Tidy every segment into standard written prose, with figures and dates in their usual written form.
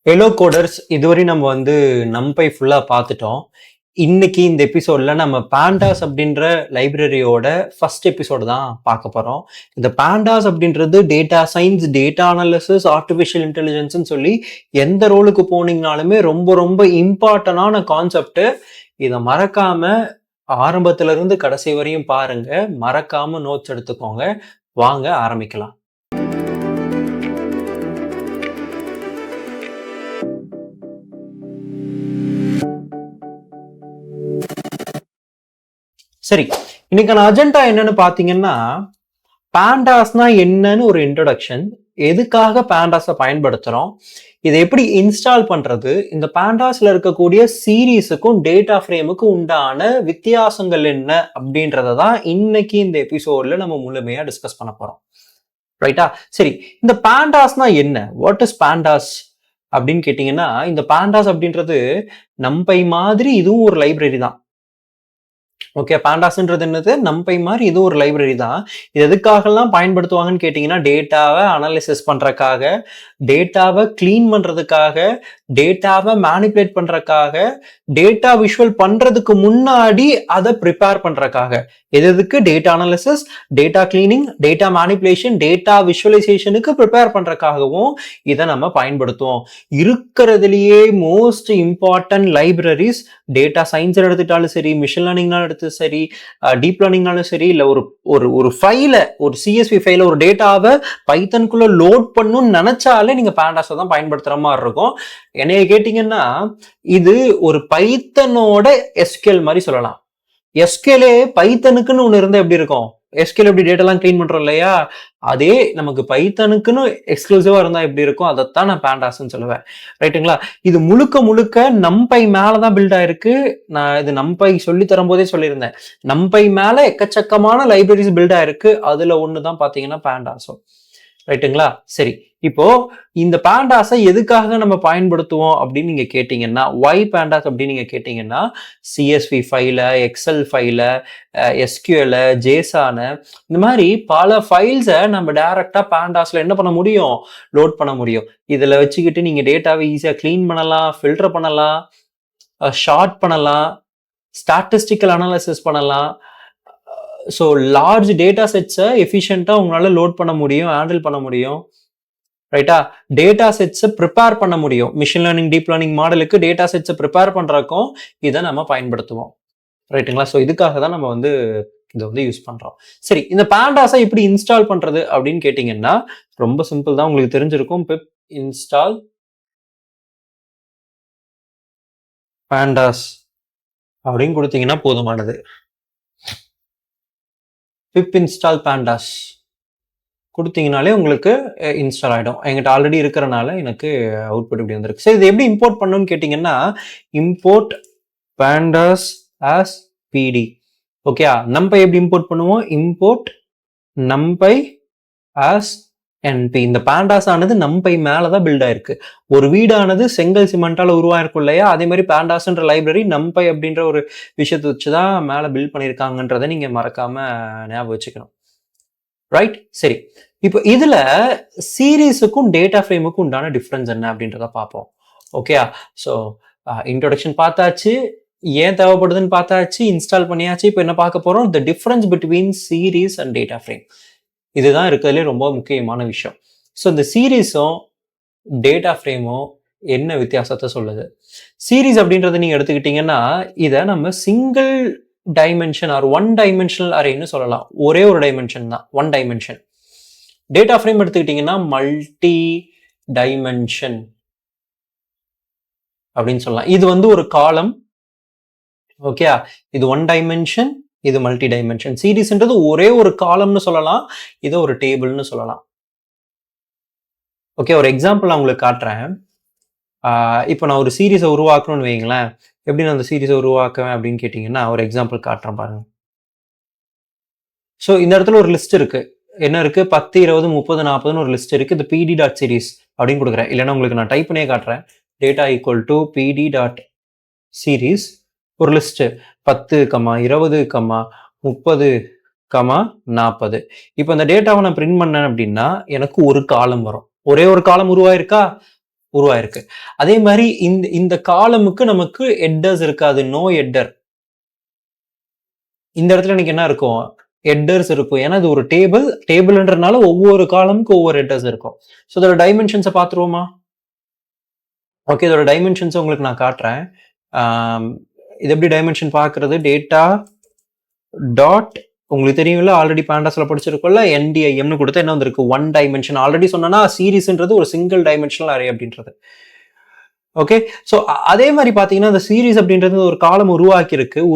Hello coders, இதுவரை நம்ம நம்பை ஃபுல்லா பார்த்துட்டோம். இன்னைக்கு இந்த எபிசோட்ல நம்ம பாண்டாஸ் அப்படின்ற லைப்ரரியோட ஃபர்ஸ்ட் எபிசோடு தான் பார்க்க போறோம். இந்த பாண்டாஸ் அப்படின்றது data science, data analysis, artificial இன்டெலிஜென்ஸ்னு சொல்லி எந்த ரோலுக்கு போனீங்கனாலுமே ரொம்ப ரொம்ப இம்பார்ட்டன்டான கான்செப்ட். இதை மறக்காம ஆரம்பத்துல இருந்து கடைசி வரையும் பாருங்க. மறக்காம நோட்ஸ் எடுத்துக்கோங்க. வாங்க ஆரம்பிக்கலாம். சரி, இன்னைக்கான அஜெண்டா என்னன்னு பாத்தீங்கன்னா, பாண்டாஸ்னா என்னன்னு ஒரு இன்ட்ரோடக்ஷன், எதுக்காக பாண்டாஸை பயன்படுத்துறோம், இதை எப்படி இன்ஸ்டால் பண்றது, இந்த பாண்டாஸ்ல இருக்கக்கூடிய சீரீஸுக்கும் டேட்டா ஃப்ரேமுக்கும் உண்டான வித்தியாசங்கள் என்ன அப்படின்றத தான் இன்னைக்கு இந்த எபிசோட்ல நம்ம முழுமையா டிஸ்கஸ் பண்ண போறோம். ரைட்டா? சரி, இந்த பாண்டாஸ்னா என்ன, வாட் இஸ் பாண்டாஸ் அப்படின்னு கேட்டீங்கன்னா, இந்த பாண்டாஸ் அப்படின்றது நம்பை மாதிரி இதுவும் ஒரு லைப்ரரி தான். ஓகே, பாண்டாஸ்ன்றது என்னது, நம்பை மாதிரி இது ஒரு லைப்ரரி தான். இது எதுக்காகலாம் பயன்படுத்துவாங்கன்னு கேட்டிங்கன்னா, டேட்டாவை அனாலிசிஸ் பண்ணுறக்காக, டேட்டாவை க்ளீன் பண்ணுறதுக்காக, டேட்டாவை மேனிப்புலேட் பண்ணுறக்காக, டேட்டா விஷுவல் பண்ணுறதுக்கு முன்னாடி அதை ப்ரிப்பேர் பண்ணுறக்காக. எதுக்கு? Data analysis, data cleaning, data manipulation, data விஷுவலைசேஷனுக்கு ப்ரிப்பேர் பண்ணுறக்காகவும் இதை நம்ம பயன்படுத்துவோம். இருக்கிறதுலேயே most important libraries, data science எடுத்துட்டாலும் சரி, மிஷின் லேர்னிங்னாலும் எடுத்து சரி, டீப் லேர்னிங்னாலும் சரி, இல்ல ஒரு ஃபைல, ஒரு சிஎஸ்வி ஃபைல, ஒரு டேட்டாவை பைத்தனுக்குள்ள லோட் பண்ணணும்னு நினைச்சாலே நீங்க பாண்டாஸை தான் பயன்படுத்துற மாதிரி இருக்கும். என்னைய கேட்டீங்கன்னா, இது ஒரு பைத்தனோட எஸ்கியூஎல் மாதிரி சொல்லலாம். எஸ்கியூஎல்லே பைத்தனுக்குன்னு ஒண்ணு இருந்தா எப்படி இருக்கும்? எஸ்கியூஎல் எப்படி டேட்டாலாம் கிளீன் பண்றோம் இல்லையா, அதே நமக்கு பைத்தனுக்குன்னு எக்ஸ்க்ளூசிவா இருந்தா எப்படி இருக்கும், அதைத்தான் நான் பாண்டாஸ்ன்னு சொல்லுவேன். ரைட்டுங்களா? இது முழுக்க முழுக்க நம்பை மேலதான் பில்ட் ஆயிருக்கு. நான் இது நம்பை சொல்லி தரும் போதே சொல்லியிருந்தேன், நம்பை மேல எக்கச்சக்கமான லைப்ரரிஸ் பில்ட் ஆயிருக்கு. அதுல ஒண்ணுதான் பாத்தீங்கன்னா பாண்டாஸும். ரைட்டுங்களா? சரி, இப்போ இந்த பாண்டாஸை எதுக்காக நம்ம பயன்படுத்துவோம் அப்படின்னு நீங்க கேட்டீங்கன்னா, ஒய் பாண்டாஸ் அப்படின்னு நீங்க கேட்டீங்கன்னா, சிஎஸ்வி ஃபைல, எக்ஸல் ஃபைல, எஸ்கியூஎல், ஜேசான, இந்த மாதிரி பல ஃபைல்ஸை நம்ம டைரக்டா பாண்டாஸ்ல என்ன பண்ண முடியும், லோட் பண்ண முடியும். இதுல வச்சுக்கிட்டு நீங்க டேட்டாவை ஈஸியா கிளீன் பண்ணலாம், ஃபில்டர் பண்ணலாம், ஷார்ட் பண்ணலாம், ஸ்டாட்டிஸ்டிக்கல் அனாலிசிஸ் பண்ணலாம். ஸோ லார்ஜ் டேட்டா செட்ஸை எஃபிஷியண்டா உங்களால லோட் பண்ண முடியும், ஹேண்டில் பண்ண முடியும். ரைட்டா? டேட்டா செட்ஸை ப்ரிப்பேர் பண்ண முடியும். மிஷின் லேர்னிங், டீப் லேர்னிங் மாடலுக்கு டேட்டா செட்ஸை ப்ரிப்பேர் பண்றதுக்கும் இதை நம்ம பயன்படுத்துவோம். ரைட்டுங்களா? ஸோ இதுக்காக தான் நம்ம இதை யூஸ் பண்றோம். சரி, இந்த பாண்டாஸை எப்படி இன்ஸ்டால் பண்றது அப்படின்னு கேட்டீங்கன்னா, ரொம்ப சிம்பிள் தான், உங்களுக்கு தெரிஞ்சிருக்கும். பிப் இன்ஸ்டால் பாண்டாஸ் அப்படின்னு கொடுத்தீங்கன்னா போதுமானது. பிப் இன்ஸ்டால் பாண்டாஸ் கொடுத்தீங்கனாலே உங்களுக்கு இன்ஸ்டால் ஆகிடும். எங்கிட்ட ஆல்ரெடி இருக்கிறனால எனக்கு அவுட்புட் இப்படி வந்திருக்கு. சரி, இது எப்படி இம்போர்ட் பண்ணணும்னு கேட்டிங்கன்னா, இம்போர்ட் பாண்டாஸ் ஆஸ் பிடி. ஓகே, நம்பை எப்படி இம்போர்ட் பண்ணுவோம், இம்போர்ட் நம்பை ஆஸ் என்பி. இந்த பாண்டாஸ் ஆனது நம்பை மேலதான் பில்ட் ஆயிருக்கு. ஒரு வீடானது செங்கல் சிமெண்டால உருவாயிருக்கும் இல்லையா, அதே மாதிரி பாண்டாஸ்ன்ற லைப்ரரி நம்பை அப்படின்ற ஒரு விஷயத்தை வச்சுதான் மேல பில்ட் பண்ணியிருக்காங்கன்றதை நீங்க மறக்காம ஞாபகம் வச்சுக்கணும். ரைட்? சரி, இப்போ இதுல சீரீஸுக்கும் டேட்டா ஃப்ரேமுக்கும் உண்டான டிஃபரன்ஸ் என்ன அப்படின்றத பார்ப்போம். ஓகேயா? ஸோ இன்ட்ரோடக்ஷன் பார்த்தாச்சு, ஏன் தேவைப்படுதுன்னு பார்த்தாச்சு, இன்ஸ்டால் பண்ணியாச்சு. இப்போ என்ன பார்க்க போறோம், the difference between series and data frame. இதுதான் இருக்கிறதுலே ரொம்ப முக்கியமான விஷயம். ஸோ இந்த சீரீஸும் டேட்டா ஃப்ரேமும் என்ன வித்தியாசத்தை சொல்லுது. சீரீஸ் அப்படின்றத நீங்க எடுத்துக்கிட்டீங்கன்னா, இதை நம்ம single dimension or one dimensional அரேன்னு சொல்லலாம். ஒரே ஒரு டைமென்ஷன் தான், ஒன் டைமென்ஷன். டேட்டா ஃப்ரேம் எடுத்துக்கிட்டீங்கன்னா மல்டி டைமென்ஷன் அப்படின்னு சொல்லலாம். இது ஒரு காலம். ஓகே, இது ஒன் டைமென்ஷன், இது மல்டி டைமென்ஷன். சீரீஸ்ன்றது ஒரே ஒரு காலம்னு சொல்லலாம், இது ஒரு டேபிள்னு சொல்லலாம். ஓகே, ஒரு எக்ஸாம்பிள் நான் உங்களுக்கு காட்டுறேன். இப்போ நான் ஒரு சீரீஸை உருவாக்கணும்னு வைங்களேன். எப்படி நான் அந்த சீரீஸை உருவாக்குவேன் அப்படின்னு கேட்டிங்கன்னா, ஒரு எக்ஸாம்பிள் காட்டுறேன் பாருங்க. ஸோ இந்த இடத்துல ஒரு லிஸ்ட் இருக்கு. என்ன இருக்கு, 10, 20, 30, 40ன்னு ஒரு லிஸ்ட் இருக்கு. இந்த பிடி டாட் சீரீஸ் அப்படின்னு கொடுக்குறேன். இல்லைன்னா உங்களுக்கு நான் டைப் பண்ணியே காட்டுறேன். டேட்டா ஈக்குவல் டு பிடி டாட் சீரீஸ், ஒரு லிஸ்ட் 10, 20, 30, 40. இப்போ இந்த டேட்டாவை நான் பிரிண்ட் பண்ணேன் அப்படின்னா எனக்கு ஒரு காலம் வரும். ஒரே ஒரு காலம் உருவாயிருக்கா, உருவாயிருக்கு. அதே மாதிரி இந்த காலமுக்கு நமக்கு ஹெட்டர்ஸ் இருக்காது. No header. இந்த இடத்துல எனக்கு என்ன இருக்கும்? ஹெட்டர்ஸ் இருக்கும். ஏன்னா இது ஒரு டேபிள்ன்றனால ஒவ்வொரு காலமுக்கு ஒவ்வொரு ஹெட்டர்ஸ் இருக்கும். ஸோ இதோட டைமென்ஷன்ஸை பார்த்துருவோமா? ஓகே, இதோட டைமென்ஷன்ஸ் உங்களுக்கு நான் காட்டுறேன். இது எப்படி டைமென்ஷன் பார்க்கறது? டேட்டா டாட் உங்களுக்கு தெரியும்ல, ஆல்ரெடி பாண்டாஸ்ல படிச்சிருக்கோம்ல, NDIMனு கொடுத்தா என்ன வந்திருக்கு? 1 டைமென்ஷன். ஆல்ரெடி சொன்னா சீரிஸ்ன்றது ஒரு சிங்கிள் டைமென்ஷனல் அரே அப்படின்றது. ஓகே, ஸோ அதே மாதிரி பார்த்தீங்கன்னா இந்த சீரிஸ் அப்படின்றது ஒரு காலம்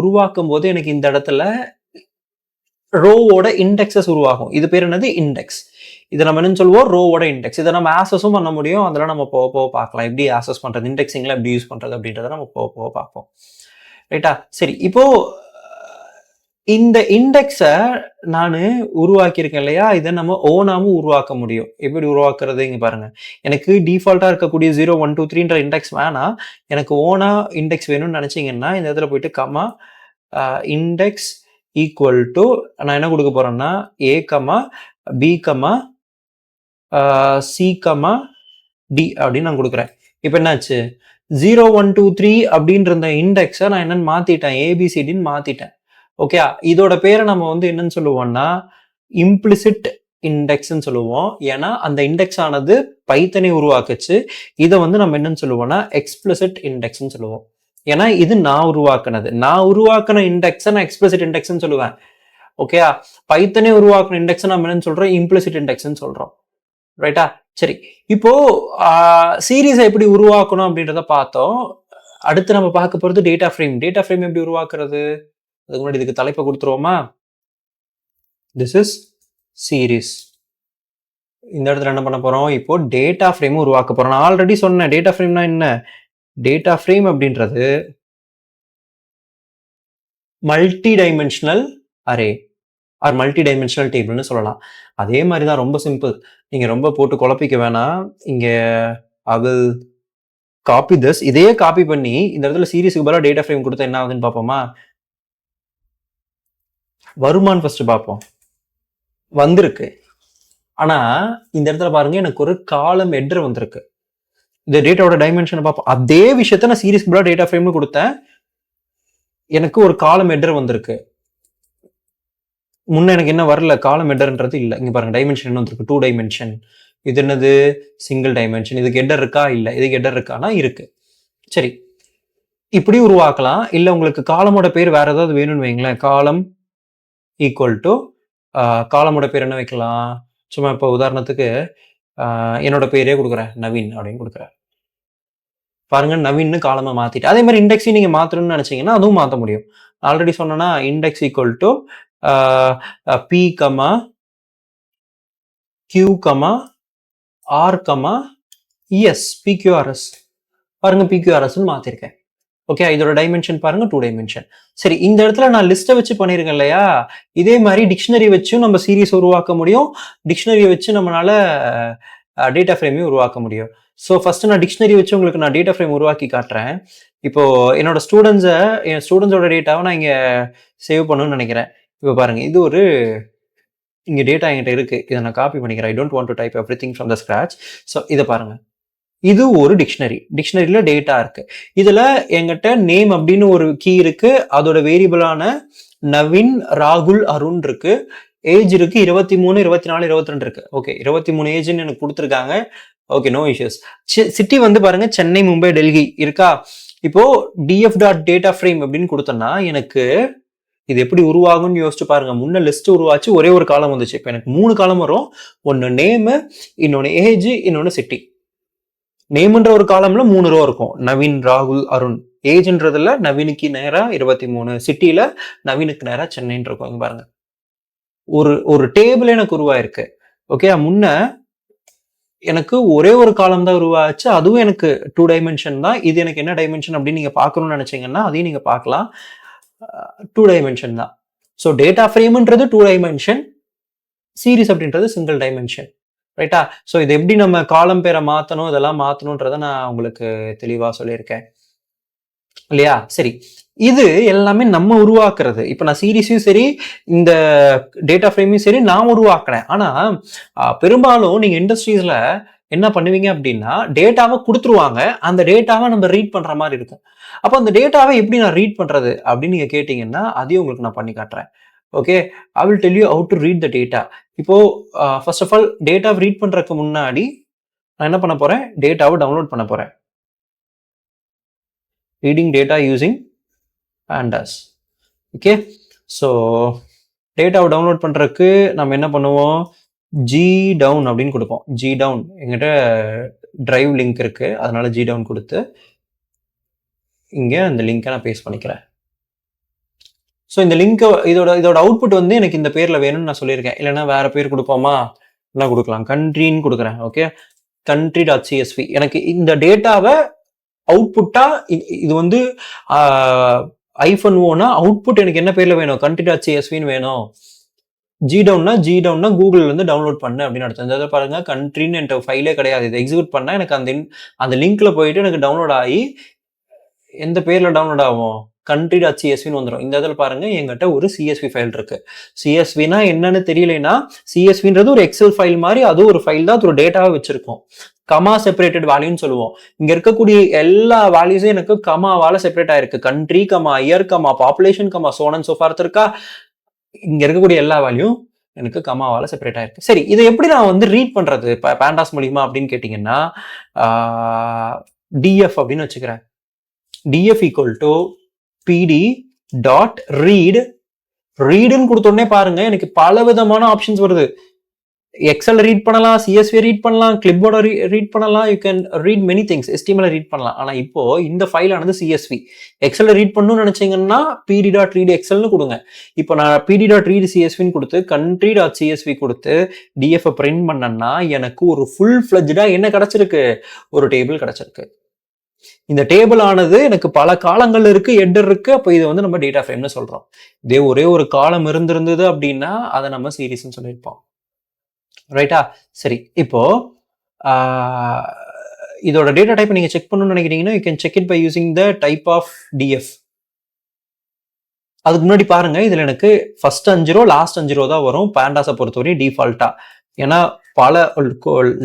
உருவாக்கும் போது எனக்கு இந்த இடத்துல ரோவோட இண்டெக்ஸஸ் உருவாகும். இது பேர் என்னது? இண்டெக்ஸ். இதை நம்ம என்ன சொல்லுவோம்? ரோவோட இண்டெக்ஸ். இதை நம்ம ஆசஸும் பண்ண முடியும். அதெல்லாம் நம்ம போக போக பார்க்கலாம். எப்படி ஆசஸ் பண்றது, இண்டெக்ஸிங்ல எப்படி யூஸ் பண்றது அப்படின்றத நம்ம போக போக பார்ப்போம். ரைட்டா? சரி, இப்போ இந்த இண்டெக்ஸை நான் உருவாக்கியிருக்கேன் இல்லையா, இதை நம்ம ஓனாவும் உருவாக்க முடியும். எப்படி உருவாக்குறது? இங்க பாருங்க, எனக்கு டிஃபால்ட்டா இருக்கக்கூடிய 0 1 2 3ன்ற இண்டெக்ஸ் வேணாம், எனக்கு ஓனா இண்டெக்ஸ் வேணும்னு நினைச்சீங்கன்னா இந்த இடத்துல போயிட்டு கமா இண்டெக்ஸ் ஈக்குவல் டு நான் என்ன கொடுக்க போறேன்னா A, B, C, D அப்படின்னு நான் கொடுக்குறேன். இப்போ என்னாச்சு? 0 1 2 3 அப்படின்ற இந்த இண்டெக்ஸை நான் என்னன்னு மாத்திட்டேன், ABCDன்னு மாத்திட்டேன். ஓகே, இதோட பேரை நம்ம வந்து என்னன்னு சொல்லுவோம்னா இம்ப்ளிசிட் இண்டெக்ஸ்ன்னு சொல்லுவோம். ஏன்னா அந்த இண்டெக்ஸ் ஆனது பைத்தனை உருவாக்குச்சு. இதை வந்து நம்ம என்னன்னு சொல்லுவோம்னா எக்ஸ்பிளிசிட் இண்டெக்ஸ்ன்னு சொல்லுவோம். ஏன்னா இது நான் உருவாக்கின இண்டெக்ஸை நான் எக்ஸ்பிளிசிட் இண்டெக்ஸ்ன்னு சொல்லுவேன். ஓகே, பைத்தனை உருவாக்கின இண்டெக்ஸ் நம்ம என்னன்னு சொல்றோம்? இம்ப்ளிசிட் இண்டெக்ஸ்ன்னு சொல்றோம். ரைட்டா? சரி, இப்போ சீரீஸை எப்படி உருவாக்கணும் அப்படின்றத பார்த்தோம். அடுத்து நம்ம பார்க்க போறது டேட்டா ஃப்ரேம். டேட்டா ஃப்ரேம் எப்படி உருவாக்குறது? அதுக்கு முன்னாடி இதுக்கு தலைப்பை கொடுத்துருவோமா? This is series. இந்த இடத்துல என்ன பண்ண போறோம்? இப்போ டேட்டா ஃப்ரேம் உருவாக்க போறோம். நான் ஆல்ரெடி சொன்னேன் டேட்டா ஃப்ரேம்னா என்ன. டேட்டா ஃப்ரேம் அப்படின்றது multi dimensional array or multi dimensional டேபிள்னு சொல்லலாம். அதே மாதிரி தான், ரொம்ப சிம்பிள். நீங்க ரொம்ப போட்டு குழப்பிக்க வேணாம். இங்க I will copy this. இதையே காப்பி பண்ணி இந்த இடத்துல சீரீஸுக்கு பதிலாக டேட்டா ஃப்ரேம் கொடுத்தா என்ன ஆகுதுன்னு பார்ப்போமா? வருமானு ஃபர்ஸ்ட் பார்ப்போம். வந்திருக்கு. ஆனா இந்த இடத்துல பாருங்க, எனக்கு ஒரு காலம் ஹெட்டர் வந்திருக்கு. இந்த டேட்டாவோட டைமென்ஷனை பார்ப்போம். அதே விஷயத்த நான் சீரீஸ்க்கு பதிலாக டேட்டா ஃப்ரேம்னு கொடுத்தேன், எனக்கு ஒரு காலம் ஹெட்டர் வந்திருக்கு. முன்ன எனக்கு என்ன வரல? காலம் ஹெட்டர்ன்றது இல்லை. இங்க பாருங்க, டைமென்ஷன் என்ன வந்திருக்கு? 2 டைமென்ஷன். இது என்னது? Single dimension. இதுக்கு ஹெட்டர் இருக்கா? இல்லை. இதுக்கு ஹெட்டர் இருக்கானா? இருக்கு. சரி, இப்படி உருவாக்கலாம். இல்லை உங்களுக்கு காலமோட பேர் வேற ஏதாவது வேணும்னு வைங்களேன். காலம் ஈக்குவல் டு காலமோட பேர் என்ன வைக்கலாம்? சும்மா இப்போ உதாரணத்துக்கு என்னோட பேரே கொடுக்குறேன், நவீன் அப்படின்னு கொடுக்குறேன். பாருங்க, நவீன்னு காலமா மாத்திட்டு. அதே மாதிரி இண்டெக்ஸையும் நீங்க மாத்தணும்னு நினைச்சீங்கன்னா அதுவும் மாற்ற முடியும். ஆல்ரெடி சொன்னா index equal to P, Q, R, S, PQRS. பாருங்க, PQRS மாத்திருக்கேன். ஓகே, இதோட டைமென்ஷன் பாருங்க 2 டைமென்ஷன். சரி, இந்த இடத்துல நான் லிஸ்ட்டை வச்சு பண்ணிருக்கேன் இல்லையா, இதே மாதிரி டிக்ஷனரி வச்சும் நம்ம சீரீஸ் உருவாக்க முடியும். டிக்ஷனரியை வச்சு நம்மளால டேட்டா ஃப்ரேமையும் உருவாக்க முடியும். ஸோ ஃபர்ஸ்ட் நான் டிக்ஷனரி வச்சு உங்களுக்கு நான் டேட்டா ஃப்ரேம் உருவாக்கி காட்டுறேன். இப்போ என்னோட என் ஸ்டூடெண்ட்ஸோட டேட்டாவை நான் இங்கே சேவ் பண்ணணும்னு நினைக்கிறேன். இப்போ பாருங்க, இது ஒரு இங்கே டேட்டா என்கிட்ட இருக்கு. இதை நான் காப்பி பண்ணிக்கிறேன். I don't want to type everything from the scratch. So இதை பாருங்க, இது ஒரு டிக்ஷனரியில டேட்டா இருக்கு. இதுல என்கிட்ட நேம் அப்படின்னு ஒரு கீ இருக்கு. அதோட வேரியபிளான நவீன், ராகுல், அருண் இருக்கு. ஏஜ் இருக்கு 23, 24, 22 இருக்கு. ஓகே, 23 ஏஜ்னு எனக்கு கொடுத்துருக்காங்க. Okay, no issues. சிட்டி வந்து பாருங்க, சென்னை, மும்பை, டெல்லி இருக்கா. இப்போ df.data frame அப்படின்னு கொடுத்தோம்னா எனக்கு இது எப்படி உருவாகும்னு யோசிச்சு பாருங்க. முன்ன லிஸ்ட் உருவாச்சு, ஒரே ஒரு காலம் வந்துச்சு. இப்போ எனக்கு 3 காலம் வரும். ஒன்னு நேம், இன்னொன்னு ஏஜ், இன்னொன்னு சிட்டி. நேம்ன்ற ஒரு காலம்ல 3 ரோ இருக்கும். நவீன், ராகுல், அருண். ஏஜ்ன்றதுல நவீனுக்கு நேரா 23, சிட்டில நவீனுக்கு நேரா சென்னைன்னு இருக்கும். பாருங்க, ஒரு டேபிள் எனக்கு உருவாயிருக்கு. ஓகே, முன்ன எனக்கு ஒரே ஒரு காலம் தான் உருவாச்சு. அதுவும் எனக்கு 2 டைமென்ஷன் தான். இது எனக்கு என்ன டைமென்ஷன் அப்படின்னு நீங்க பார்க்கணும்னு நினைச்சீங்கன்னா அதையும் நீங்க பார்க்கலாம். 2 டைமென்ஷன் தான். ஸோ டேட்டா ஃப்ரேம்ன்றது 2 டைமென்ஷன், சீரீஸ் அப்படின்றது சிங்கிள் டைமென்ஷன். ரைட்டா? ஸோ இது எப்படி நம்ம காலம் பேரை மாற்றணும், இதெல்லாம் மாற்றணுன்றதை நான் உங்களுக்கு தெளிவாக சொல்லியிருக்கேன் இல்லையா? சரி, இது எல்லாமே நம்ம உருவாக்குறது. இப்போ நான் சீரீஸையும் சரி, இந்த டேட்டா ஃப்ரேமையும் சரி நான் உருவாக்குறேன். ஆனால் பெரும்பாலும் நீங்கள் இண்டஸ்ட்ரீஸில் என்ன பண்ணுவீங்க அப்படின்னா, டேட்டாவ குடுத்துருவாங்க. அந்த டேட்டாவ நம்ம ரீட் பண்ற மாரி இருக்கும். அப்ப அந்த டேட்டாவ எப்படி நான் ரீட் பண்றது அப்படின்னு நீங்க கேட்டீங்கன்னா, அதையும் உங்களுக்கு நான் பண்ணி காட்டுறேன். Okay. I will tell you how to read the data. இப்போ ஃபர்ஸ்ட் ஆஃப் ஆல் டேட்டாவ ரீட் பண்றதுக்கு முன்னாடி நான் என்ன பண்ண போறேன்? டேட்டாவ டவுன்லோட் பண்ண போறேன். Reading data using pandas. Okay. So டேட்டாவை டவுன்லோட் பண்றதுக்கு நம்ம என்ன பண்ணுவோம்? gdown அப்படின்னு கொடுப்போம். gdown எங்கிட்ட டிரைவ் லிங்க் இருக்கு. அதனால gdown கொடுத்து இங்க அந்த லிங்கை நான் பேஸ்ட் பண்ணிக்கிறேன். ஸோ இந்த லிங்க் இதோட அவுட்புட் வந்து எனக்கு இந்த பேர்ல வேணும்னு நான் சொல்லியிருக்கேன். இல்லைன்னா வேற பேர் கொடுப்போமா? என்ன கொடுக்கலாம்? கண்ட்ரின்னு கொடுக்குறேன். ஓகே. country.csv எனக்கு இந்த டேட்டாவை அவுட்புட்டா இது வந்து -o அவுட்புட் எனக்கு என்ன பேர்ல வேணும்? country.csvன்னு வேணும். gdownனா கூகுள்ல இருந்து டவுன்லோட் பண்ணு அப்படின்னு அர்த்தம். இந்த பாருங்க கண்ட்ரின்னு என்கிட்ட ஃபைலே கிடையாது. இதை எக்ஸிக்யூட் பண்ணா எனக்கு அந்த லிங்க்ல போயிட்டு எனக்கு டவுன்லோட் ஆகி எந்த பேர்ல டவுன்லோட் ஆகும்? country.csvன்னு வந்துடும். இந்த இதில் பாருங்க எங்கிட்ட ஒரு CSV ஃபைல் இருக்கு. CSVனா என்னன்னு தெரியலைன்னா CSVன்றது ஒரு எக்ஸல் ஃபைல் மாதிரி, அது ஒரு ஃபைல் தான், அது ஒரு டேட்டாவை வச்சிருக்கோம். கமா செப்பரேட்டட் வேல்யூன்னு சொல்லுவோம். இங்க இருக்கக்கூடிய எல்லா வேல்யூஸும் எனக்கு கமாவால செப்பரேட் ஆயிருக்கு. Country comma year comma population comma zone and so forth இருக்கா. இங்க இருக்கக்கூடிய எல்லா வேல்யூ எனக்கு கமாவால செப்பரேட் ஆயிருக்கு. சரி, இதை எப்படி நான் வந்து ரீட் பண்றது pandas மூலியமா அப்படின்னு கேட்டீங்கன்னா, df அப்படின்னு வச்சுக்கிறேன். df equal to pd.read. ரீடுன்னு கொடுத்த உடனே பாருங்க எனக்கு பல விதமான ஆப்ஷன்ஸ் வருது. எக்ஸல் ரீட் பண்ணலாம், CSV ரீட் பண்ணலாம், கிளிப்போர்ட ரீட் பண்ணலாம், you can read many things. HTML read பண்ணலாம். ஆனா இப்போ இந்த ஃபைல் ஆனது CSV. எக்ஸல் ரீட் பண்ணணும்னு நினைச்சீங்கன்னா pd.read எக்ஸல்னு கொடுங்க. இப்போ நான் pd.read CSVன்னு கொடுத்து country.csv கொடுத்து df பிரிண்ட் பண்ணேன்னா எனக்கு ஒரு ஃபுல் ஃபிளட்ஜ்டா என்ன கிடைச்சிருக்கு? ஒரு டேபிள் கிடைச்சிருக்கு. இந்த டேபிள் ஆனது எனக்கு பல காலங்கள் இருக்கு, ஹெட்டர் இருக்கு. அப்போ இது வந்து நம்ம டேட்டா ஃப்ரேம்னு சொல்றோம். இதே ஒரே ஒரு காலம் இருந்திருந்தது அப்படின்னா அதை நம்ம சீரீஸ்ன்னு சொல்லியிருப்போம். ரைட்டா? சரி, இப்போ இதோட டேட்டா டைப் நீங்க செக் பண்ணணும்னு நினைக்கிறீங்கன்னா you can check it by using the type of df. அதுக்கு முன்னாடி பாருங்க, இதுல எனக்கு ஃபர்ஸ்ட் 5 ரோ லாஸ்ட் 5 ரோ தான் வரும் pandas பொறுத்தவரை டிஃபால்ட்டா. ஏன்னா பல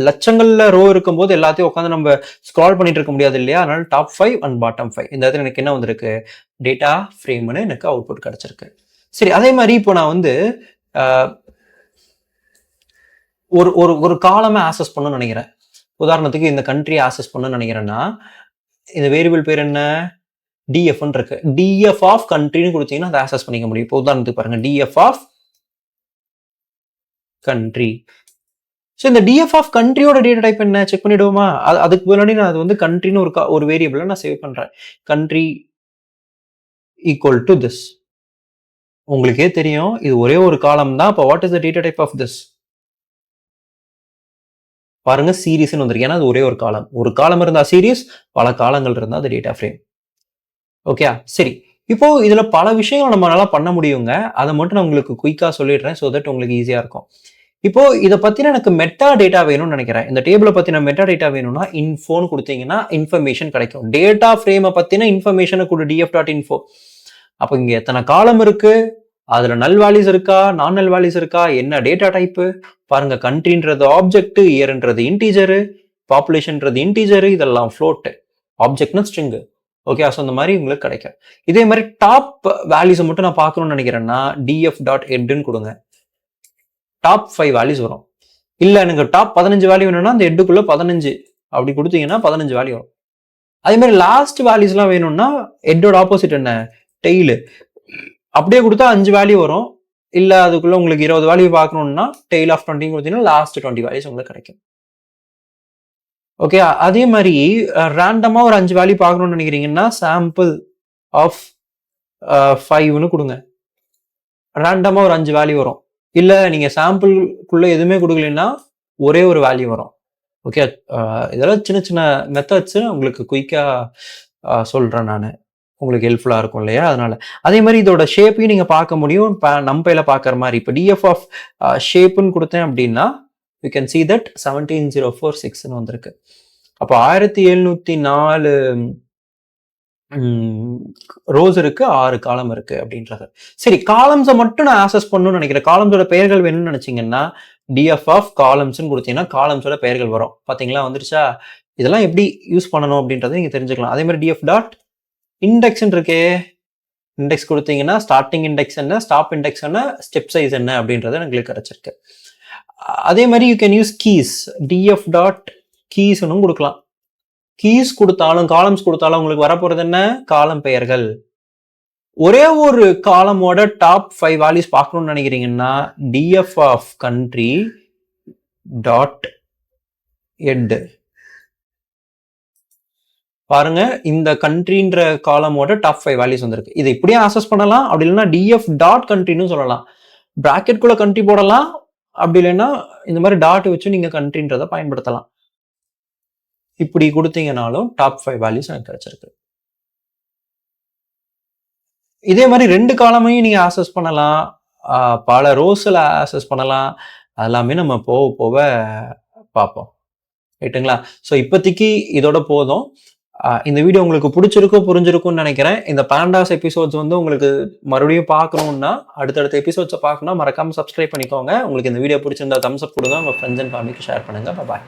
லட்சங்கள்ல ரோ இருக்கும்போது எல்லாத்தையும் உட்காந்து நம்ம ஸ்க்ரால் பண்ணிட்டு இருக்க முடியாது இல்லையா? அதனால டாப் 5 அண்ட் பாட்டம் 5. இந்த இடத்துல எனக்கு என்ன வந்திருக்கு? டேட்டா ஃப்ரேம்னு எனக்கு அவுட்புட் கிடைச்சிருக்கு. சரி, அதே மாதிரி இப்போ நான் வந்து ஒரு காலமே ஆக்சஸ் பண்ணணும்னு நினைக்கிறேன். உதாரணத்துக்கு இந்த கண்ட்ரி ஆக்சஸ் பண்ணணும்னு நினைக்கிறேன்னா இந்த வேரியபிள் பேர் என்ன? dfன்னு இருக்கு. df ஆஃப் கண்ட்ரின்னு கொடுத்தீங்கன்னா அதை ஆக்சஸ் பண்ணிக்க முடியும். இப்போ உதாரணத்துக்கு பாருங்க, df ஆஃப் கண்ட்ரி. ஸோ இந்த df ஆஃப் கண்ட்ரியோட டேட்டா டைப் என்ன? செக் பண்ணிடுவோமா? அதுக்கு முன்னாடி நான் அது வந்து கண்ட்ரின்னு ஒரு வேரியபிளை நான் சேவ் பண்றேன். Country equal to this. உங்களுக்கே தெரியும் இது ஒரே ஒரு காலம் தான். அப்போ what is the data type of this? பாருங்க, சீரீஸ்ன்னு வந்திருக்கு. ஏன்னா அது ஒரே ஒரு காலம். ஒரு காலம் இருந்தா சீரீஸ், பல காலங்கள் இருந்தா அது டேட்டா ஃப்ரேம். ஓகே, சரி. இப்போ இதுல பல விஷயங்கள் நம்மளால பண்ண முடியுங்க. அதை மட்டும் நான் உங்களுக்கு குயிக்கா சொல்லிடுறேன், சோ தட் உங்களுக்கு ஈஸியா இருக்கும். இப்போ இதை பத்தின எனக்கு மெட்டா டேட்டா வேணும்னு நினைக்கிறேன். இந்த டேபிளை பத்தின மெட்டா டேட்டா வேணும்னா இன்ஃபோன்னு கொடுத்தீங்கன்னா இன்ஃபர்மேஷன் கிடைக்கும். டேட்டா ஃப்ரேமை பத்தின இன்ஃபர்மேஷனை கொடு df.info. அப்போ இங்க எத்தனை காலம் இருக்கு, அதுல நல் வேல்யூஸ் இருக்கா, நான் நல் வேல்யூஸ் இருக்கா, என்ன டேட்டா டைப்பு பாருங்க. கண்ட்ரின்றது ஆப்ஜெக்ட், இயர்ன்றது இன்டீஜரு, பாப்புலேஷன்ன்றது இன்டீஜரு, இதெல்லாம் ஃப்ளோட், ஆப்ஜெக்ட்னா ஸ்ட்ரிங். ஓகே, ஸோ அந்த மாதிரி உங்களுக்கு கிடைக்கும். இதே மாதிரி டாப் வேல்யூஸை மட்டும் நான் பார்க்கணும்னு நினைக்கிறேன்னா df.headன்னு கொடுங்க. டாப் 5 வேல்யூஸ் வரும். இல்ல எனக்கு டாப் 15 வேல்யூ வேணும்னா அந்த ஹெட்டுக்குள்ள 15 அப்படி கொடுத்தீங்கன்னா 15 வேல்யூ வரும். அதே மாதிரி லாஸ்ட் வேல்யூஸ்லாம் வேணும்னா ஹெட்டோட ஆப்போசிட் என்ன? டெய்லு. அப்படியே கொடுத்தா 5 வேல்யூ வரும். இல்ல அதுக்குள்ள உங்களுக்கு 20 வேல்யூ பார்க்கணும்னா டெய்ல் ஆஃப் 20 கொடுத்தீங்கன்னா லாஸ்ட் 20 வேல்யூஸ் உங்களுக்கு கிடைக்கும். ஓகே, அதே மாதிரி ரேண்டமா ஒரு 5 வேல்யூ பார்க்கணும்னு நினைக்கிறீங்கன்னா சாம்பிள் ஆஃப் 5ன்னு கொடுங்க. ரேண்டமா ஒரு 5 வேல்யூ வரும். இல்ல நீங்க சாம்பிள்குள்ள எதுவுமே கொடுக்கலன்னா ஒரே ஒரு வேல்யூ வரும். ஓகே, இதெல்லாம் சின்ன சின்ன மெத்தட்ஸ் உங்களுக்கு குயிக்கா சொல்றேன் நான், உங்களுக்கு ஹெல்ப்ஃபுல்லா இருக்கும் இல்லையா? அதனால அதே மாதிரி இதோட ஷேப்பையும் நீங்க பார்க்க முடியும். நம்பையில பார்க்குற மாதிரி இப்போ df ஆஃப் ஷேப்னு கொடுத்தேன் அப்படின்னா யூ கேன் see that 17046ன்னு வந்திருக்கு. அப்போ 1704 ரோஸ் இருக்கு, 6 காலம் இருக்கு அப்படின்றது. சரி, காலம்ஸை மட்டும் நான் ஆக்சஸ் பண்ணணும்னு நினைக்கிறேன். காலம்ஸோட பெயர்கள் வேணும்னு நினைச்சீங்கன்னா டிஎஃப் ஆஃப் காலம்ஸ்ன்னு கொடுத்தீங்கன்னா காலம்ஸோட பெயர்கள் வரும். பார்த்தீங்களா வந்துருச்சா? இதெல்லாம் எப்படி யூஸ் பண்ணணும் அப்படின்றத நீங்க தெரிஞ்சுக்கலாம். அதே மாதிரி டிஎஃப் டாட் இண்டெக்ஸ்ன்னு இருக்கே, இண்டெக்ஸ் கொடுத்தீங்கன்னா ஸ்டார்டிங் இண்டெக்ஸ் என்ன, ஸ்டாப் இண்டெக்ஸ் என்ன, ஸ்டெப் சைஸ் என்ன அப்படின்றத எங்களுக்கு கிடைச்சிருக்கு. அதே மாதிரி you can use keys. DF dot கீஸ்னும் கொடுக்கலாம். கீஸ் கொடுத்தாலும் காலம்ஸ் கொடுத்தாலும் உங்களுக்கு வரப்போறது என்ன, காலம் பெயர்கள். ஒரே ஒரு காலமோட டாப் 5 வேல்யூஸ் பார்க்கணும்னு நினைக்கிறீங்கன்னா டிஎஃப் ஆஃப் கண்ட்ரி டாட் எட். பாருங்க, இந்த கண்ட்ரின்ற காலமோட டாப் 5 வேல்யூஸ் வந்திருக்கு. இதை இப்படியே ஆக்சஸ் பண்ணலாம். அப்படி இல்லைன்னா டிஎஃப் டாட் கண்ட்ரின்னு சொல்லலாம். பிராக்கெட் குள்ள கண்ட்ரி போடலாம். அப்படி இல்லைன்னா இந்த மாதிரி டாட் வச்சு நீங்க கண்ட்ரின்றதை பயன்படுத்தலாம். இப்படி கொடுத்தீங்கனாலும் டாப் 5 வேல்யூஸ் எனக்கு கிடைச்சிருக்கு. இதே மாதிரி 2 காலமையும் நீங்க ஆக்சஸ் பண்ணலாம். பல ரோஸ்ல ஆக்சஸ் பண்ணலாம். அதெல்லாமே நம்ம போக போக பார்ப்போம். ரைட்டுங்களா? ஸோ இப்போதைக்கு இதோட போதும். இந்த வீடியோ உங்களுக்கு பிடிச்சிருக்கும், புரிஞ்சிருக்கும்னு நினைக்கிறேன். இந்த பாண்டாஸ் எபிசோட்ஸ் வந்து உங்களுக்கு மறுபடியும் பார்க்கணும்னா, அடுத்தடுத்த எபிசோட்ஸை பார்க்கணும்னா மறக்காம சப்ஸ்கிரைப் பண்ணிக்கோங்க. உங்களுக்கு இந்த வீடியோ பிடிச்சிருந்தா தம்ஸ் அப் கொடுங்க. உங்க ஃப்ரெண்ட்ஸ் அண்ட் ஃபேமிலிக்கு ஷேர் பண்ணுங்க. பாய்.